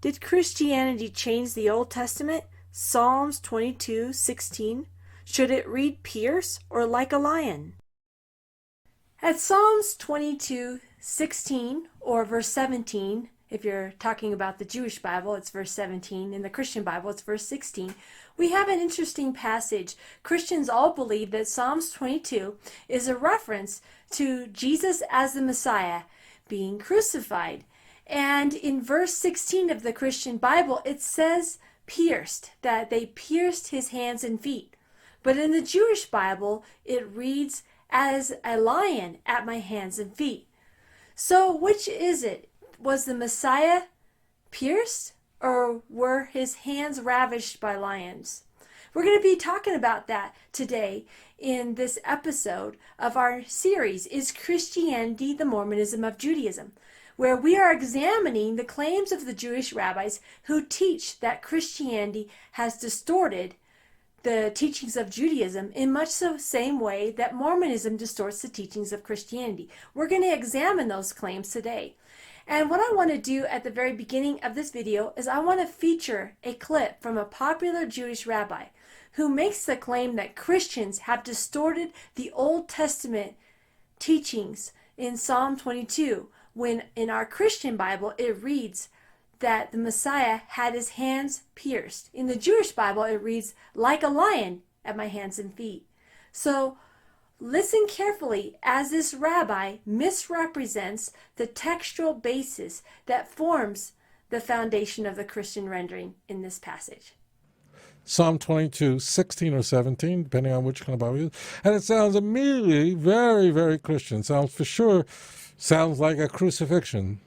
Did Christianity change the Old Testament? Psalms 22:16. Should it read pierce or like a lion? At Psalms 22:16 or verse 17, if you're talking about the Jewish Bible, it's verse 17. In the Christian Bible, it's verse 16. We have an interesting passage. Christians all believe that Psalms 22 is a reference to Jesus as the Messiah being crucified. And in verse 16 of the Christian Bible, it says pierced, that they pierced his hands and feet. But in the Jewish Bible, it reads as a lion at my hands and feet. So which is it? Was the Messiah pierced, or were his hands ravished by lions? We're going to be talking about that today in this episode of our series, Is Christianity the Mormonism of Judaism?, where we are examining the claims of the Jewish rabbis who teach that Christianity has distorted the teachings of Judaism in much the same way that Mormonism distorts the teachings of Christianity. We're going to examine those claims today. And what I want to do at the very beginning of this video is I want to feature a clip from a popular Jewish rabbi who makes the claim that Christians have distorted the Old Testament teachings in Psalm 22, when in our Christian Bible it reads that the Messiah had his hands pierced. In the Jewish Bible it reads, like a lion at my hands and feet. So listen carefully as this rabbi misrepresents the textual basis that forms the foundation of the Christian rendering in this passage. Psalm 22, 16 or 17, depending on which kind of Bible you use. And it sounds immediately very, very Christian. Sounds like a crucifixion.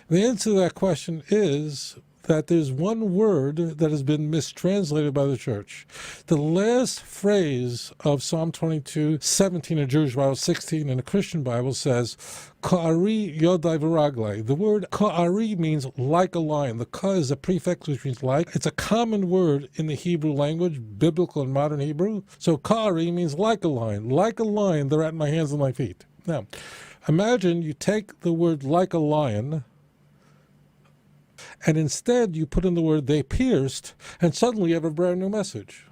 The answer to that question is that there's one word that has been mistranslated by the church. The last phrase of Psalm 22, 17 in Jewish Bible, 16 in the Christian Bible says, Ka'ari yodai v'raglai. The word ka'ari means like a lion. The ka is a prefix which means like. It's a common word in the Hebrew language, biblical and modern Hebrew. So ka'ari means like a lion. Like a lion, they're at my hands and my feet. Now, imagine you take the word like a lion, and instead you put in the word they pierced, and suddenly you have a brand new message.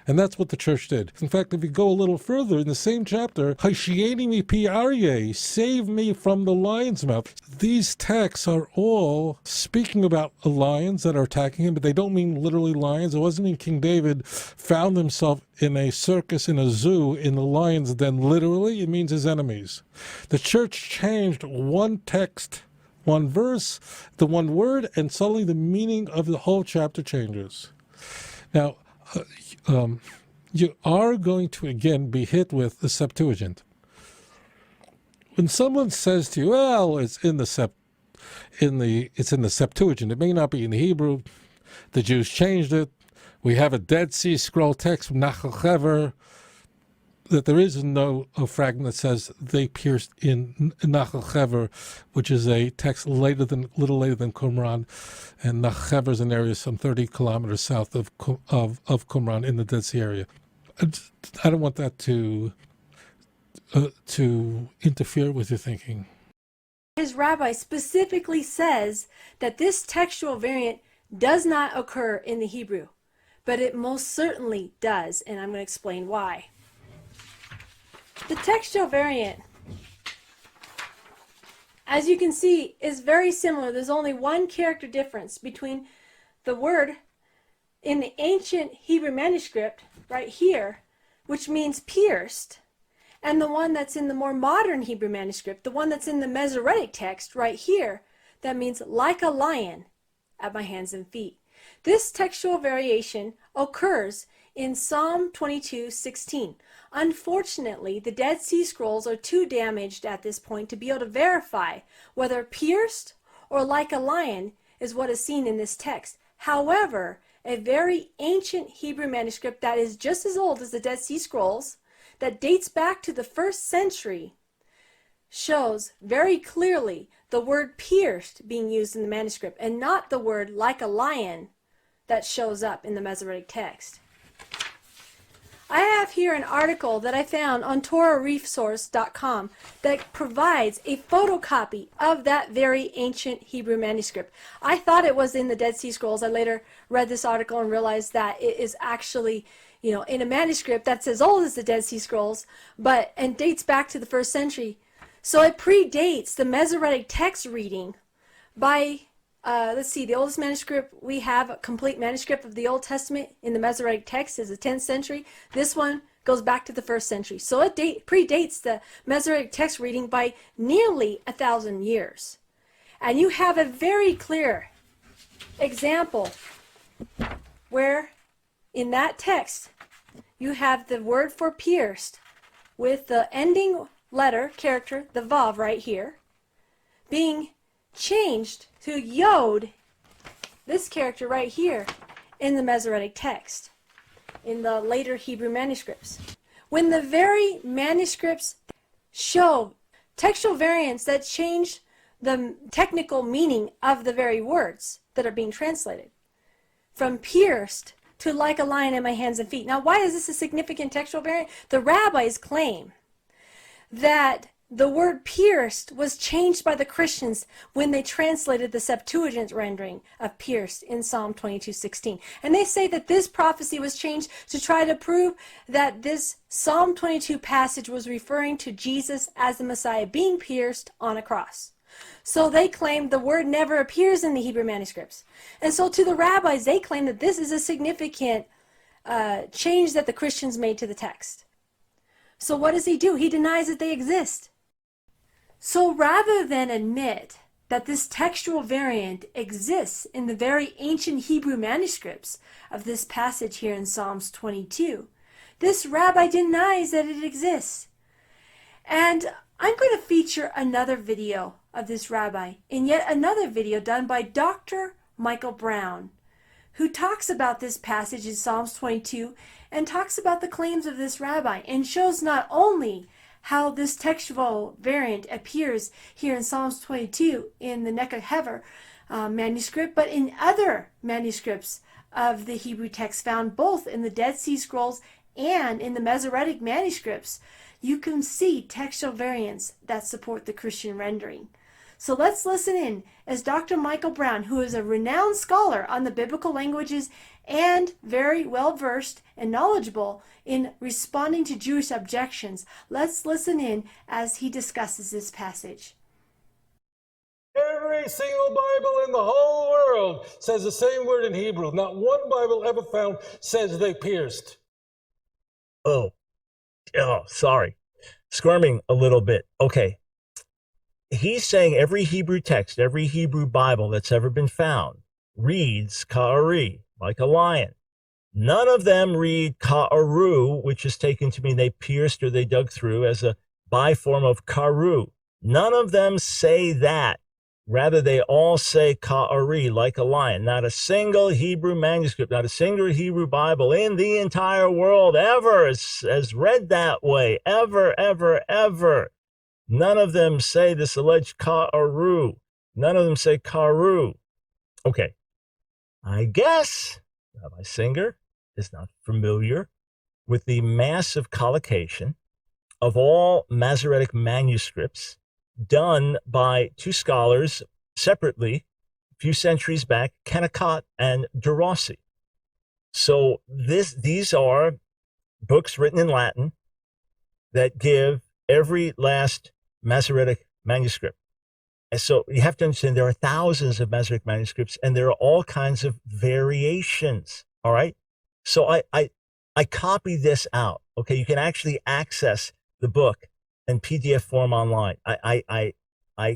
And that's what the church did. In fact, if you go a little further in the same chapter, Hashieni mi pi aryeh, save me from the lion's mouth. These texts are all speaking about lions that are attacking him, but they don't mean literally lions. It wasn't in King David found himself in a circus, in a zoo, in the lion's den. Literally, it means his enemies. The church changed one text, one verse, the one word, and suddenly the meaning of the whole chapter changes. Now, you are going to again be hit with the Septuagint. When someone says to you, well, it's in the Septuagint, it may not be in the Hebrew, the Jews changed it, we have a Dead Sea Scroll text from Nachal, that there is no fragment that says they pierced in Nachal, which is a text little later than Qumran, and Nachal is an area some 30 kilometers south of Qumran in the Dead Sea area. I don't want that to interfere with your thinking. His rabbi specifically says that this textual variant does not occur in the Hebrew, but it most certainly does, and I'm going to explain why. The textual variant, as you can see, is very similar. There's only one character difference between the word in the ancient Hebrew manuscript right here, which means pierced, and the one that's in the more modern Hebrew manuscript, the one that's in the masoretic text right here, that means like a lion at my hands and feet. This textual variation occurs in Psalm 22:16. Unfortunately, the Dead Sea Scrolls are too damaged at this point to be able to verify whether pierced or like a lion is what is seen in this text. However, a very ancient Hebrew manuscript that is just as old as the Dead Sea Scrolls, that dates back to the 1st century, shows very clearly the word pierced being used in the manuscript and not the word like a lion that shows up in the Masoretic text. I have here an article that I found on TorahResource.com that provides a photocopy of that very ancient Hebrew manuscript. I thought it was in the Dead Sea Scrolls. I later read this article and realized that it is actually, in a manuscript that's as old as the Dead Sea Scrolls, and dates back to the 1st century. So it predates the Masoretic text reading by let's see, the oldest manuscript we have, a complete manuscript of the Old Testament in the Masoretic text, is the 10th century. This one goes back to the 1st century. So it predates the Masoretic text reading by nearly 1,000 years. And you have a very clear example where in that text you have the word for pierced with the ending letter, character, the vav right here, being changed to yod, this character right here, in the Masoretic text, in the later Hebrew manuscripts. When the very manuscripts show textual variants that change the technical meaning of the very words that are being translated, from pierced to like a lion in my hands and feet. Now, why is this a significant textual variant? The rabbis claim that the word pierced was changed by the Christians when they translated the Septuagint rendering of pierced in Psalm 22:16. And they say that this prophecy was changed to try to prove that this Psalm 22 passage was referring to Jesus as the Messiah being pierced on a cross. So they claim the word never appears in the Hebrew manuscripts. And so to the rabbis, they claim that this is a significant change that the Christians made to the text. So what does he do? He denies that they exist. So rather than admit that this textual variant exists in the very ancient Hebrew manuscripts of this passage here in Psalms 22, this rabbi denies that it exists. And I'm going to feature another video of this rabbi in yet another video done by Dr. Michael Brown, who talks about this passage in Psalms 22 and talks about the claims of this rabbi and shows not only how this textual variant appears here in Psalms 22 in the Neck of Hever manuscript, but in other manuscripts of the Hebrew text found both in the Dead Sea Scrolls and in the Masoretic manuscripts. You can see textual variants that support the Christian rendering. So let's listen in as Dr. Michael Brown, who is a renowned scholar on the biblical languages and very well versed and knowledgeable in responding to Jewish objections. Let's listen in as he discusses this passage. Every single Bible in the whole world says the same word in Hebrew. Not one Bible ever found says they pierced. Oh, sorry. Squirming a little bit. Okay. He's saying every Hebrew text, every Hebrew Bible that's ever been found reads ka'ari, like a lion. None of them read ka'aru, which is taken to mean they pierced or they dug through, as a biform of karu. None of them say that. Rather, they all say ka'ari, like a lion. Not a single Hebrew manuscript, not a single Hebrew Bible in the entire world ever has read that way. Ever, ever, ever. None of them say this alleged ka'aru. None of them say karu. Okay. I guess Rabbi Singer is not familiar with the massive collocation of all Masoretic manuscripts done by two scholars separately a few centuries back, Kennicott and de Rossi. So these are books written in Latin that give every last Masoretic manuscript. And so you have to understand there are thousands of Masoretic manuscripts and there are all kinds of variations. All right. So I copy this out. Okay. You can actually access the book in PDF form online. I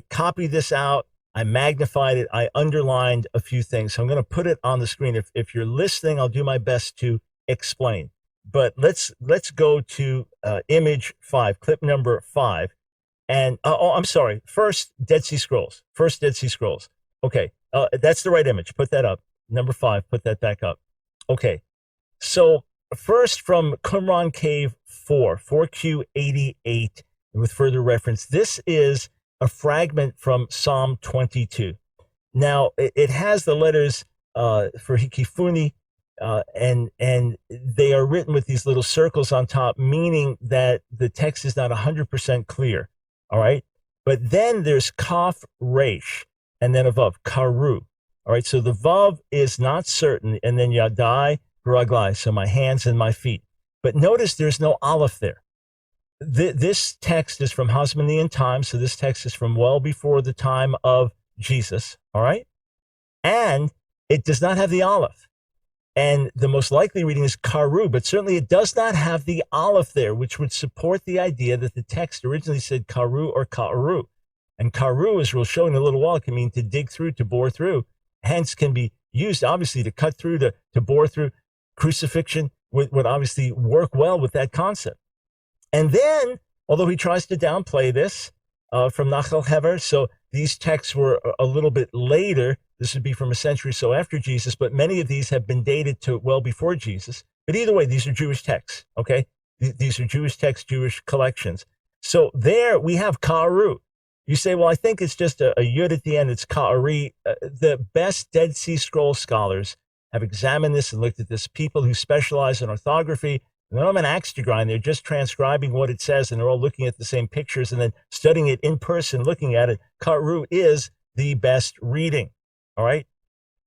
copied this out. I magnified it. I underlined a few things. So I'm going to put it on the screen. If you're listening, I'll do my best to explain. But let's go to image 5, clip number 5. And, I'm sorry, first Dead Sea Scrolls. Okay, that's the right image. Put that up. Number 5, put that back up. Okay, so first from Qumran Cave 4Q88, with further reference, this is a fragment from Psalm 22. Now, it has the letters for Hikifuni and they are written with these little circles on top, meaning that the text is not 100% clear. All right. But then there's kaf resh, and then a vav, karu. All right. So the vav is not certain, and then yadai raglai, so my hands and my feet. But notice there's no aleph there. This text is from Hasmonean times, so this text is from well before the time of Jesus. All right. And it does not have the aleph. And the most likely reading is karu, but certainly it does not have the aleph there, which would support the idea that the text originally said karu or ka'aru. And karu, as we'll show in a little while, can mean to dig through, to bore through, hence can be used, obviously, to cut through, to bore through. Crucifixion would obviously work well with that concept. And then, although he tries to downplay this from Nachal Hever, so these texts were a little bit later. This would be from a century or so after Jesus, but many of these have been dated to well before Jesus. But either way, these are Jewish texts, okay? These are Jewish texts, Jewish collections. So there we have Ka'aru. You say, well, I think it's just a yud at the end. It's Ka'ari. The best Dead Sea Scroll scholars have examined this and looked at this. People who specialize in orthography, and they're not an axe to grind. They're just transcribing what it says, and they're all looking at the same pictures and then studying it in person, looking at it. Ka'aru is the best reading. All right.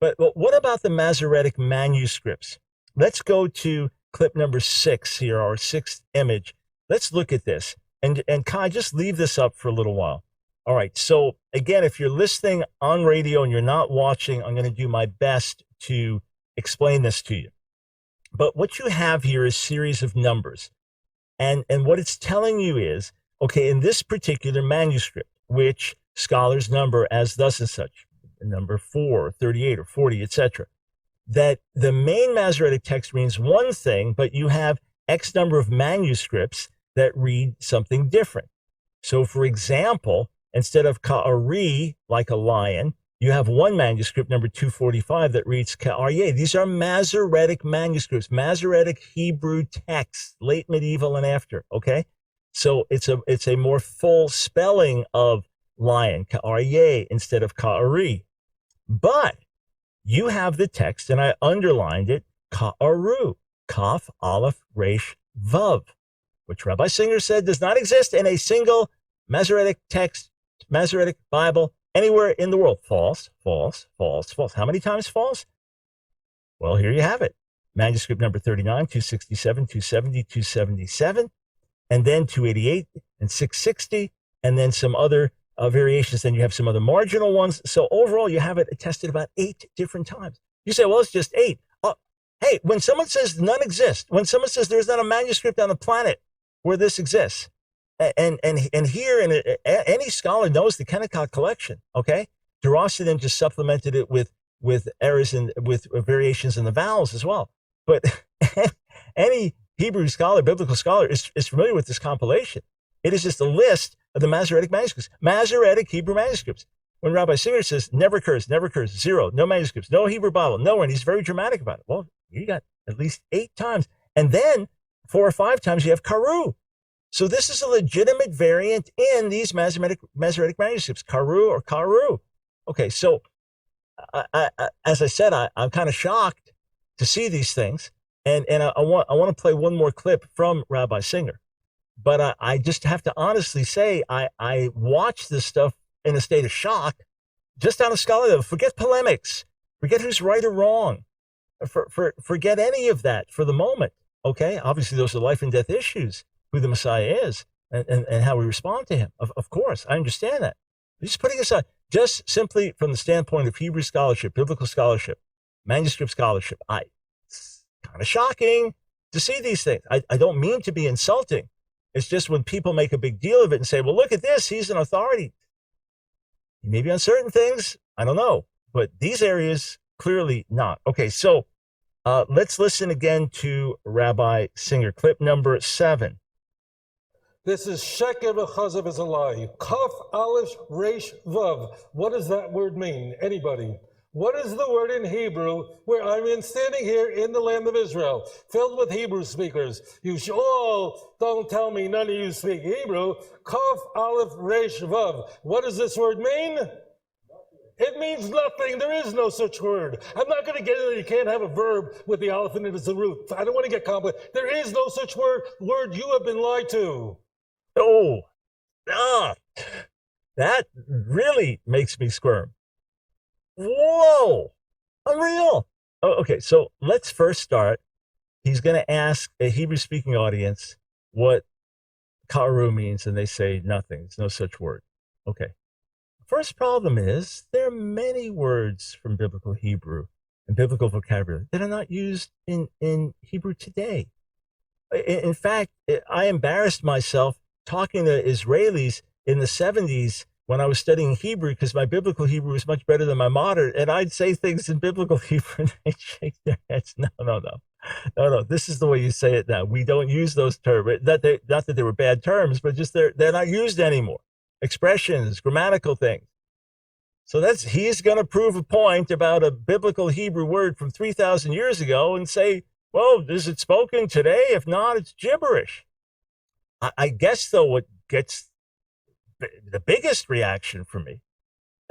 But what about the Masoretic manuscripts? Let's go to clip number 6 here, our 6th image. Let's look at this. And Kai, just leave this up for a little while. All right. So again, if you're listening on radio and you're not watching, I'm going to do my best to explain this to you. But what you have here is a series of numbers. And what it's telling you is, okay, in this particular manuscript, which scholars number as thus and such, number 4, 38, or 40, etc., that the main Masoretic text means one thing, but you have X number of manuscripts that read something different. So, for example, instead of ka'ari, like a lion, you have one manuscript, number 245, that reads ka'aryeh. These are Masoretic manuscripts, Masoretic Hebrew texts, late medieval and after, okay? So it's a more full spelling of lion, ka'aryeh, instead of ka'ari. But you have the text, and I underlined it, ka'aru, kaf, aleph, resh, vav, which Rabbi Singer said does not exist in a single Masoretic text, Masoretic Bible, anywhere in the world. False, false, false, false. How many times false? Well, here you have it. Manuscript number 39, 267, 270, 277, and then 288 and 660, and then some other variations. Then you have some other marginal ones. So overall, you have it attested about 8 different times. You say, well, it's just 8. Hey, when someone says none exist, when someone says there's not a manuscript on the planet where this exists, and here, and any scholar knows the Kennecott collection, okay? DeRossi then just supplemented it with errors and with variations in the vowels as well. But any Hebrew scholar, biblical scholar, is familiar with this compilation. It is just a list of the Masoretic manuscripts, Masoretic Hebrew manuscripts. When Rabbi Singer says, never occurs, 0, no manuscripts, no Hebrew Bible, nowhere, and he's very dramatic about it. Well, you got at least 8 times. And then 4 or 5 times you have karu. So this is a legitimate variant in these Masoretic manuscripts, karu or karu. Okay, so as I said, I'm kind of shocked to see these things. And I want to play one more clip from Rabbi Singer. But I just have to honestly say, I watch this stuff in a state of shock, just on a scholarly level. Forget polemics. Forget who's right or wrong. Forget any of that for the moment, okay? Obviously, those are life and death issues, who the Messiah is and how we respond to him. Of course, I understand that. Just putting aside, just simply from the standpoint of Hebrew scholarship, biblical scholarship, manuscript scholarship, it's kind of shocking to see these things. I don't mean to be insulting. It's just when people make a big deal of it and say, well, look at this, he's an authority. Maybe on certain things, I don't know. But these areas, clearly not. Okay, so let's listen again to Rabbi Singer. Clip number 7. This is sheker v'chazav is a lie. Kaf, aleph, resh, vav. What does that word mean? Anybody? What is the word in Hebrew where I'm standing here in the land of Israel, filled with Hebrew speakers? You all don't tell me none of you speak Hebrew. Kaf, aleph, resh, vav. What does this word mean? It means nothing. There is no such word. I'm not going to get it. You can't have a verb with the aleph in it as a root. I don't want to get complicated. There is no such word. You have been lied to. Oh, ah, that really makes me squirm. Whoa, unreal. Oh, okay, so let's first start. He's going to ask a Hebrew-speaking audience what karu means, and they say nothing. There's no such word. Okay. First problem is there are many words from biblical Hebrew and biblical vocabulary that are not used in Hebrew today. In fact, I embarrassed myself talking to Israelis in the 70s when I was studying Hebrew because my biblical Hebrew was much better than my modern, and I'd say things in biblical Hebrew and they'd shake their heads. No. This is the way you say it now. We don't use those terms. Not that they were bad terms, but just they're not used anymore. Expressions, grammatical things. So he's going to prove a point about a biblical Hebrew word from 3,000 years ago and say, well, is it spoken today? If not, it's gibberish. I guess, though, what gets the biggest reaction from me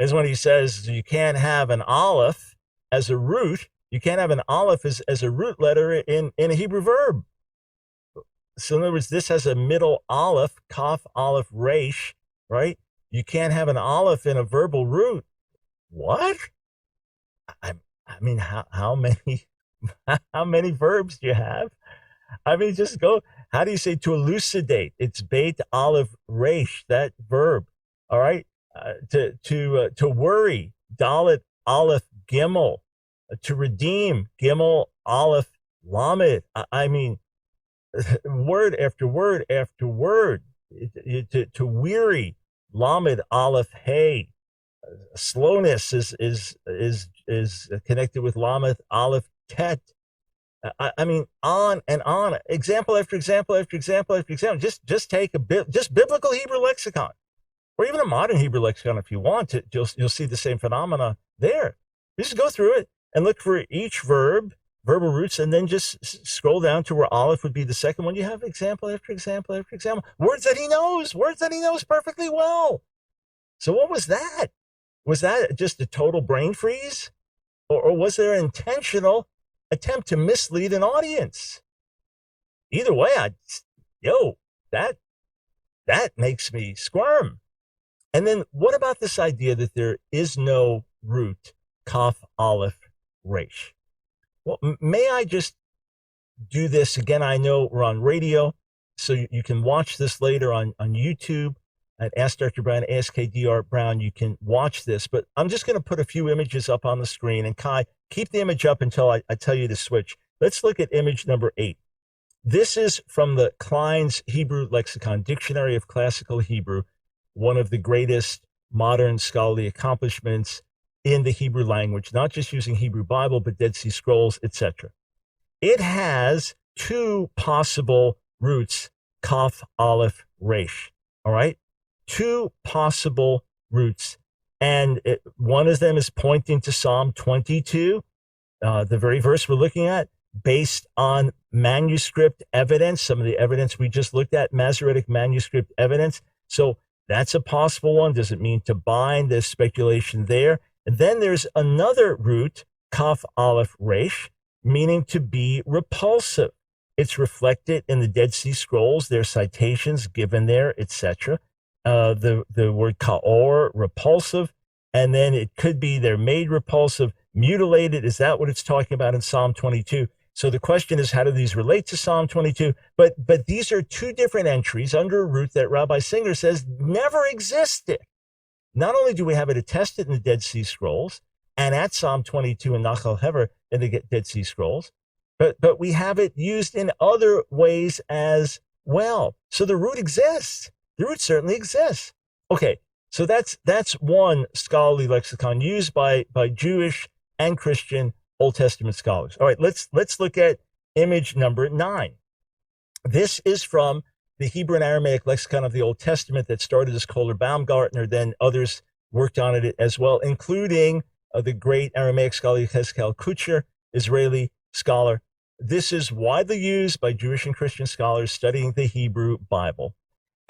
is when he says you can't have an aleph as a root. You can't have an aleph as a root letter in a Hebrew verb. So in other words, this has a middle aleph, kaf, aleph, resh, right? You can't have an aleph in a verbal root. What? I mean, how many verbs do you have? I mean, just go. How do you say to elucidate? It's beit aleph resh, that verb. All right. To worry, dalet aleph gimel. To redeem, gimel aleph lamed. I mean, word after word after word. To weary, lamed aleph hey. Slowness is connected with lamed aleph tet. I mean, on and on. Example after example after example after example. Just take just biblical Hebrew lexicon, or even a modern Hebrew lexicon if you want to. You'll see the same phenomena there. You just go through it and look for each verbal roots, and then just scroll down to where aleph would be the second one. You have example after example after example. Words that he knows perfectly well. So what was that? Was that just a total brain freeze? Or was there an intentional attempt to mislead an audience? Either way, that makes me squirm. And then what about this idea that there is no root, kaf, aleph, resh? Well, may I just do this again? I know we're on radio, so you can watch this later on YouTube at Ask Dr. Brown, AskKDR Brown. You can watch this, but I'm just going to put a few images up on the screen. And Kai, keep the image up until I tell you to switch. Let's look at image number 8. This is from the Klein's Hebrew Lexicon, Dictionary of Classical Hebrew, one of the greatest modern scholarly accomplishments in the Hebrew language, not just using Hebrew Bible, but Dead Sea Scrolls, etc. It has 2 possible roots, kaf, aleph, resh. All right? 2 possible roots. And one of them is pointing to Psalm 22, the very verse we're looking at, based on manuscript evidence, some of the evidence we just looked at, masoretic manuscript evidence. So that's a possible one. Does it mean to bind? There's speculation there. And then there's another root, kaf, aleph, resh, meaning to be repulsive. It's reflected in the Dead Sea Scrolls. There are citations given there, etc. The word kaor, repulsive, and then it could be they're made repulsive, mutilated. Is that what it's talking about in Psalm 22? So the question is, how do these relate to Psalm 22? But these are 2 different entries under a root that Rabbi Singer says never existed. Not only do we have it attested in the Dead Sea Scrolls and at Psalm 22 and Nachal Hever in the Dead Sea Scrolls, but we have it used in other ways as well. So the root exists. The root certainly exists. Okay, so that's one scholarly lexicon used by Jewish and Christian Old Testament scholars. All right, let's look at image number 9. This is from the Hebrew and Aramaic lexicon of the Old Testament that started as Kohler Baumgartner. Then others worked on it as well, including the great Aramaic scholar Yechezkel Kutcher, Israeli scholar. This is widely used by Jewish and Christian scholars studying the Hebrew Bible.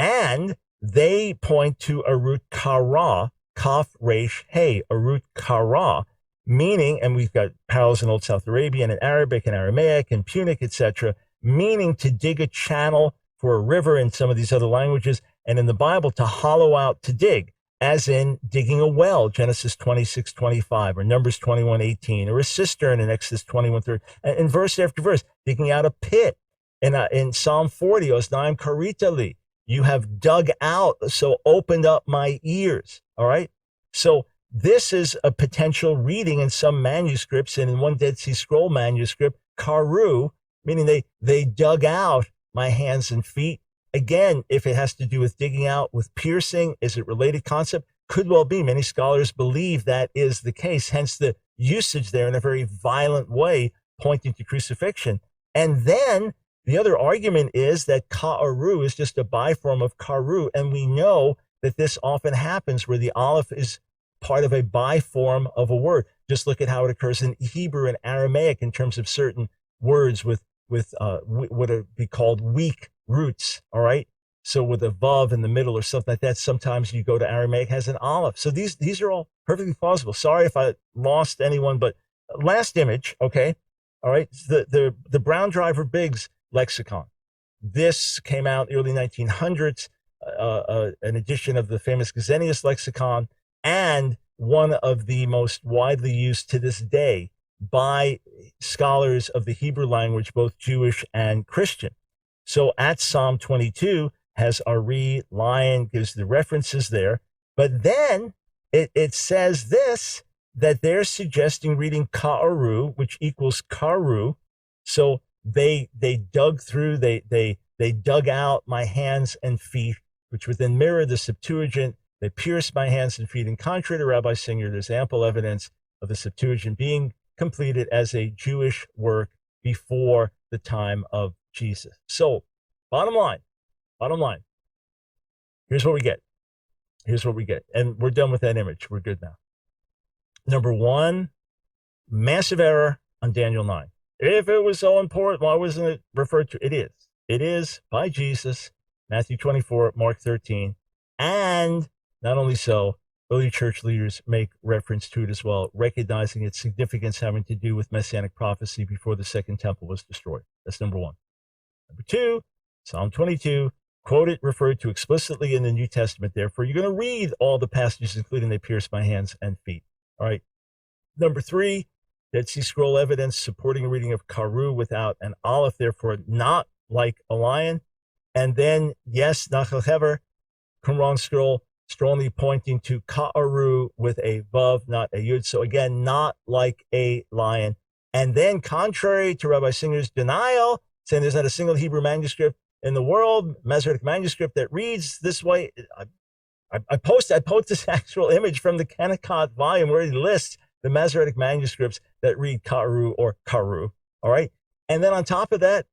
And they point to a root kara, kaf resh hey, a root kara, meaning, and we've got parallels in Old South Arabian and Arabic and Aramaic and Punic, etc., meaning to dig a channel for a river in some of these other languages, and in the Bible to hollow out, to dig, as in digging a well, Genesis 26:25, or Numbers 21:18, or a cistern in Exodus 21:30, and verse after verse, digging out a pit. In Psalm 40, Osnaim karitali, you have dug out, so opened up my ears. All right. So this is a potential reading in some manuscripts, and in one Dead Sea Scroll manuscript, karu, meaning they dug out my hands and feet. Again, if it has to do with digging out, with piercing, is it related concept? Could well be. Many scholars believe that is the case, hence the usage there in a very violent way, pointing to crucifixion. And then the other argument is that ka'aru is just a biform of karu, and we know that this often happens where the aleph is part of a biform of a word. Just look at how it occurs in Hebrew and Aramaic in terms of certain words with what would be called weak roots, all right? So with a vav in the middle or something like that, sometimes you go to Aramaic, has an aleph. So these are all perfectly plausible. Sorry if I lost anyone, but last image, okay? All right, the Brown Driver Biggs lexicon. This came out in the early 1900s, an edition of the famous Gesenius lexicon, and one of the most widely used to this day by scholars of the Hebrew language, both Jewish and Christian. So at Psalm 22 has Ari, lion, gives the references there. But then it says this, that they're suggesting reading ka'aru, which equals karu. So they dug through, they dug out my hands and feet, which would then mirror the Septuagint. They pierced my hands and feet. And contrary to Rabbi Singer, there's ample evidence of the Septuagint being completed as a Jewish work before the time of Jesus. So bottom line, here's what we get. And we're done with that image. We're good now. Number one, massive error on Daniel 9. If it was so important, why wasn't it referred to? It is. It is by Jesus, Matthew 24, Mark 13. And not only so, early church leaders make reference to it as well, recognizing its significance having to do with messianic prophecy before the second temple was destroyed. That's number one. Number two, Psalm 22, quoted, referred to explicitly in the New Testament. Therefore, you're going to read all the passages, including they pierced my hands and feet. All right. Number three, Dead Sea Scroll evidence supporting a reading of karu without an aleph, therefore not like a lion. And then, yes, Nachal Hever, Qumran Scroll, strongly pointing to ka'aru with a vav, not a yud. So again, not like a lion. And then, contrary to Rabbi Singer's denial, saying there's not a single Hebrew manuscript in the world, masoretic manuscript, that reads this way. I post this actual image from the Kennecott volume where he lists the masoretic manuscripts that read ka'aru or karu. All right. And then on top of that,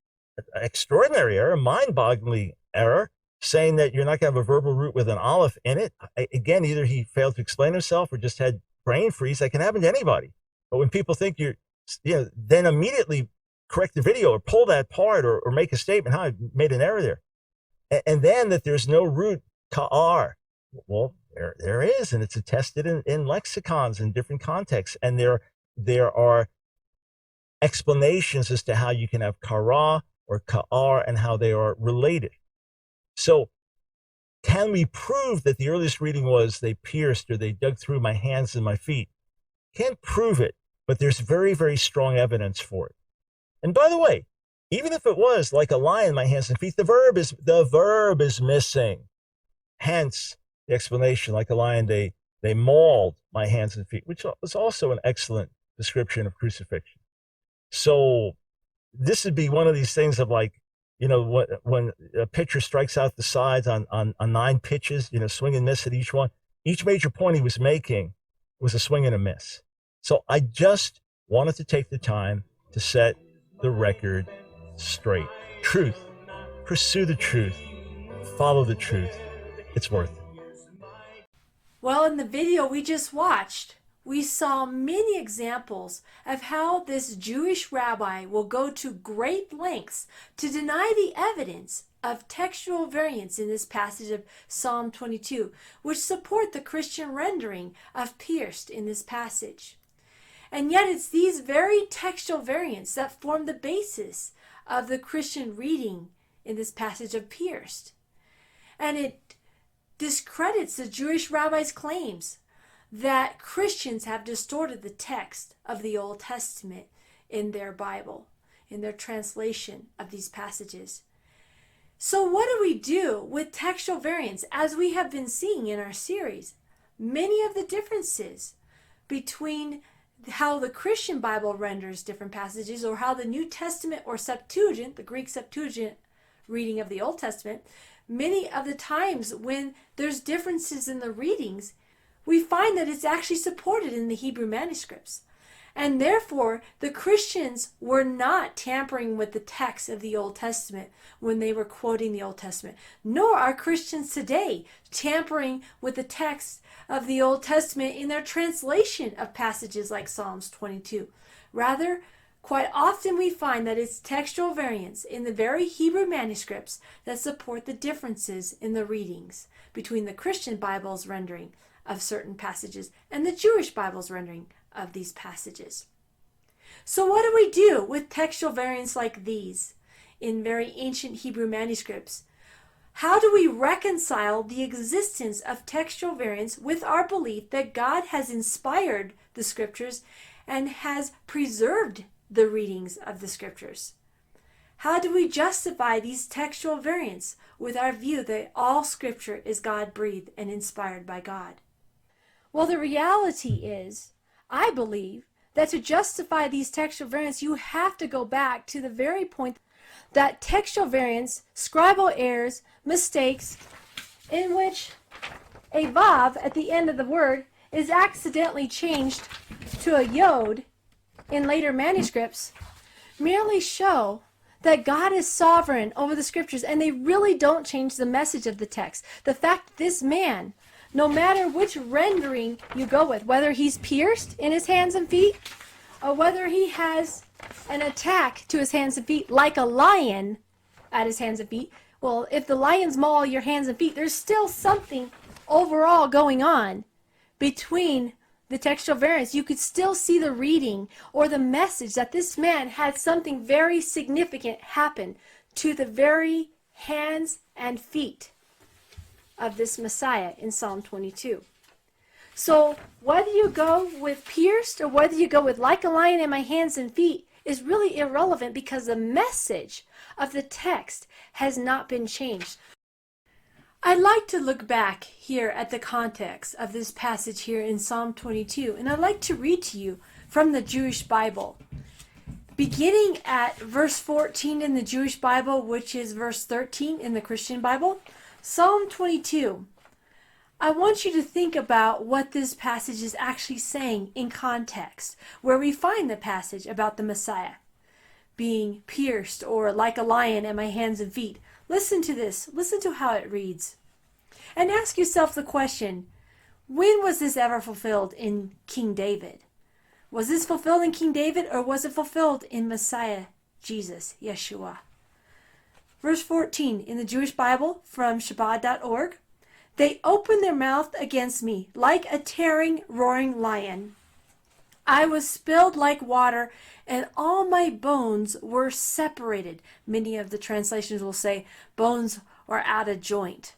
extraordinary error, mind-bogglingly error, saying that you're not going to have a verbal root with an aleph in it. Again, either he failed to explain himself or just had brain freeze. That can happen to anybody. But when people think then immediately correct the video or pull that part or make a statement, I made an error there. And then that there's no root ka'ar. Well, there is, and it's attested in lexicons in different contexts. And there are explanations as to how you can have kara or ka'ar and how they are related. So can we prove that the earliest reading was they pierced or they dug through my hands and my feet? Can't prove it, but there's very, very strong evidence for it. And by the way, even if it was like a lion, my hands and feet, the verb is missing. Hence the explanation, like a lion, they mauled my hands and feet, which was also an excellent description of crucifixion. So this would be one of these things of like, when a pitcher strikes out the sides on 9 pitches, swing and miss at each one, each major point he was making was a swing and a miss. So I just wanted to take the time to set the record straight. Truth. Pursue the truth. Follow the truth. It's worth it. Well, in the video we just watched, we saw many examples of how this Jewish rabbi will go to great lengths to deny the evidence of textual variants in this passage of Psalm 22, which support the Christian rendering of pierced in this passage. And yet it's these very textual variants that form the basis of the Christian reading in this passage of pierced. And it discredits the Jewish rabbis' claims that Christians have distorted the text of the Old Testament in their Bible, in their translation of these passages. So what do we do with textual variants? As we have been seeing in our series, many of the differences between how the Christian Bible renders different passages, or how the New Testament or Septuagint, the Greek Septuagint reading of the Old Testament, many of the times when there's differences in the readings, we find that it's actually supported in the Hebrew manuscripts. And therefore, the Christians were not tampering with the text of the Old Testament when they were quoting the Old Testament, nor are Christians today tampering with the text of the Old Testament in their translation of passages like Psalms 22. Rather, quite often we find that it's textual variants in the very Hebrew manuscripts that support the differences in the readings between the Christian Bible's rendering of certain passages and the Jewish Bible's rendering of these passages. So what do we do with textual variants like these in very ancient Hebrew manuscripts? How do we reconcile the existence of textual variants with our belief that God has inspired the scriptures and has preserved the readings of the scriptures? How do we justify these textual variants with our view that all scripture is God-breathed and inspired by God? Well, the reality is, I believe, that to justify these textual variants, you have to go back to the very point that textual variants, scribal errors, mistakes, in which a vav at the end of the word is accidentally changed to a yod in later manuscripts, merely show that God is sovereign over the scriptures, and they really don't change the message of the text. The fact that this man, no matter which rendering you go with, whether he's pierced in his hands and feet, or whether he has an attack to his hands and feet like a lion at his hands and feet, well, if the lion's maul your hands and feet, there's still something overall going on between the textual variants. You could still see the reading or the message that this man had something very significant happen to the very hands and feet of this Messiah in Psalm 22. So whether you go with pierced or whether you go with like a lion in my hands and feet is really irrelevant, because the message of the text has not been changed. I'd like to look back here at the context of this passage here in Psalm 22, and I'd like to read to you from the Jewish Bible. Beginning at verse 14 in the Jewish Bible, which is verse 13 in the Christian Bible, Psalm 22. I want you to think about what this passage is actually saying in context, where we find the passage about the Messiah being pierced or like a lion at my hands and feet. Listen to this. Listen to how it reads. And ask yourself the question, when was this ever fulfilled in King David? Was this fulfilled in King David, or was it fulfilled in Messiah, Jesus, Yeshua? Verse 14 in the Jewish Bible from Shabbat.org. They opened their mouth against me like a tearing, roaring lion. I was spilled like water, and all my bones were separated. Many of the translations will say bones are out of joint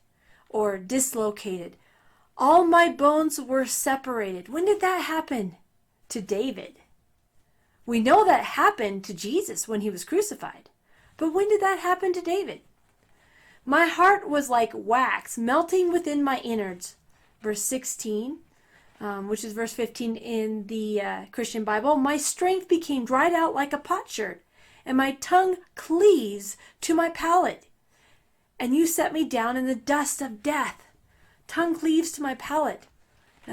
or dislocated. All my bones were separated. When did that happen? To David. We know that happened to Jesus when he was crucified. But when did that happen to David? My heart was like wax melting within my innards. Verse 16. Which is verse 15 in the Christian Bible. My strength became dried out like a potsherd, and my tongue cleaves to my palate. And you set me down in the dust of death. Tongue cleaves to my palate.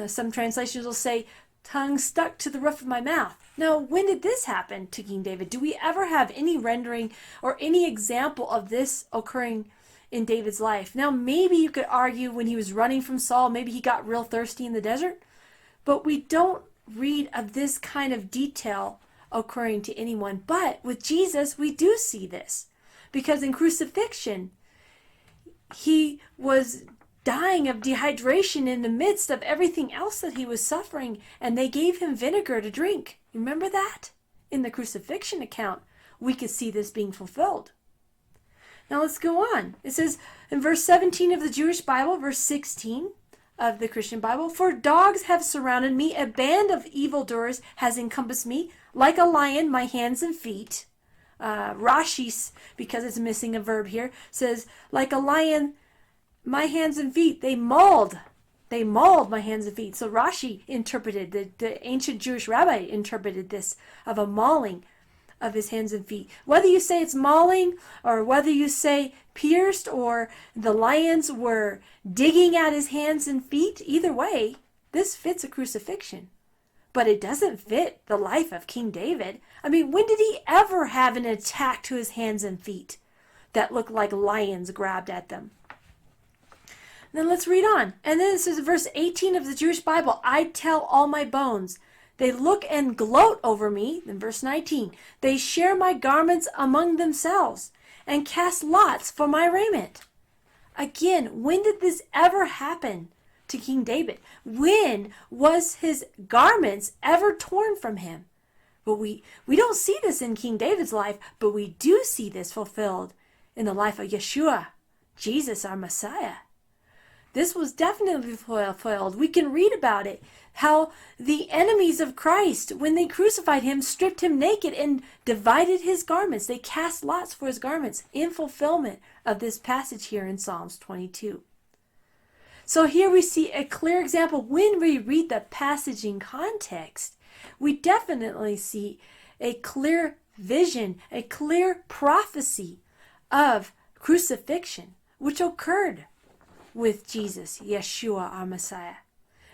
Some translations will say, tongue stuck to the roof of my mouth. Now, when did this happen to King David? Do we ever have any rendering or any example of this occurring in David's life? Now, maybe you could argue when he was running from Saul, maybe he got real thirsty in the desert. But we don't read of this kind of detail occurring to anyone. But with Jesus, we do see this. Because in crucifixion, he was dying of dehydration in the midst of everything else that he was suffering, and they gave him vinegar to drink. Remember that? In the crucifixion account, we could see this being fulfilled. Now let's go on. It says in verse 17 of the Jewish Bible, verse 16 of the Christian Bible, "For dogs have surrounded me, a band of evildoers has encompassed me, like a lion, my hands and feet." Rashi, because it's missing a verb here, says, like a lion, my hands and feet, they mauled my hands and feet. So Rashi interpreted, the ancient Jewish rabbi interpreted this of a mauling of his hands and feet. Whether you say it's mauling, or whether you say pierced, or the lions were digging at his hands and feet, either way, this fits a crucifixion. But it doesn't fit the life of King David. I mean, when did he ever have an attack to his hands and feet that looked like lions grabbed at them? Then let's read on. And then it says in verse 18 of the Jewish Bible, "I tell all my bones. They look and gloat over me." In verse 19, "They share my garments among themselves and cast lots for my raiment." Again, when did this ever happen to King David? When was his garments ever torn from him? But we don't see this in King David's life, but we do see this fulfilled in the life of Yeshua, Jesus, our Messiah. This was definitely fulfilled. We can read about it, how the enemies of Christ, when they crucified him, stripped him naked and divided his garments. They cast lots for his garments in fulfillment of this passage here in Psalms 22. So here we see a clear example. When we read the passage in context, we definitely see a clear vision, a clear prophecy of crucifixion, which occurred with Jesus, Yeshua, our Messiah.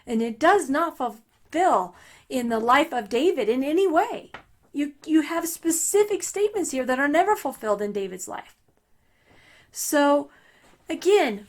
And it does not fulfill in the life of David in any way. You have specific statements here that are never fulfilled in David's life. So, again,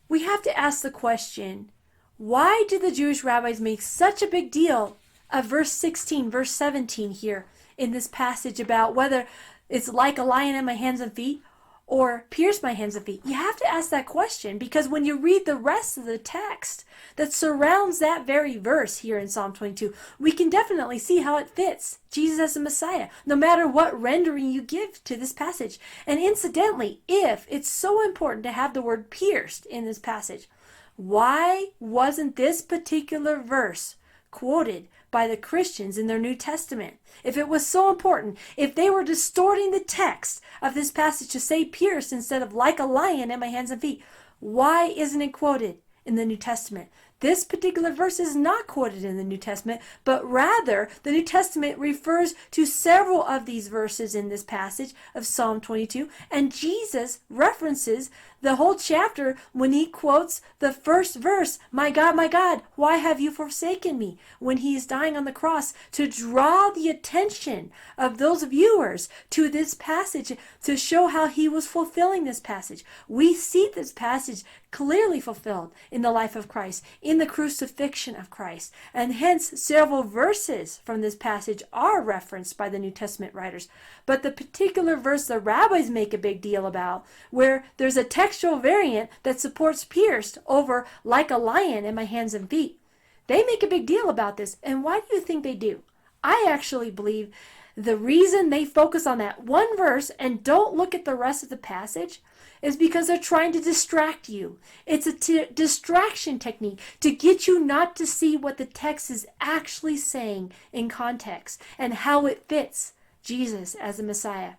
we have to ask the question, why do the Jewish rabbis make such a big deal of verse 16, verse 17 here in this passage about whether it's like a lion in my hands and feet or pierce my hands and feet? You have to ask that question, because when you read the rest of the text that surrounds that very verse here in Psalm 22, we can definitely see how it fits Jesus as the Messiah, no matter what rendering you give to this passage. And incidentally, if it's so important to have the word pierced in this passage, why wasn't this particular verse quoted by the Christians in their New Testament? If it was so important, if they were distorting the text of this passage to say pierced instead of like a lion in my hands and feet, why isn't it quoted in the New Testament? This particular verse is not quoted in the New Testament, but rather the New Testament refers to several of these verses in this passage of Psalm 22, and Jesus references the whole chapter when he quotes the first verse, my God, why have you forsaken me?" when he is dying on the cross, to draw the attention of those viewers to this passage, to show how he was fulfilling this passage. We see this passage clearly fulfilled in the life of Christ, in the crucifixion of Christ, and hence several verses from this passage are referenced by the New Testament writers. But the particular verse the rabbis make a big deal about, where there's a textual variant that supports pierced over like a lion in my hands and feet, they make a big deal about this. And why do you think they do? I actually believe the reason they focus on that one verse and don't look at the rest of the passage is because they're trying to distract you. It's a distraction technique to get you not to see what the text is actually saying in context and how it fits Jesus as the Messiah.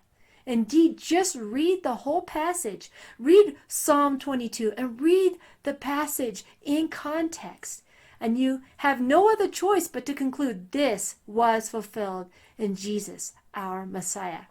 Indeed, just read the whole passage. Read Psalm 22 and read the passage in context. And you have no other choice but to conclude this was fulfilled in Jesus, our Messiah.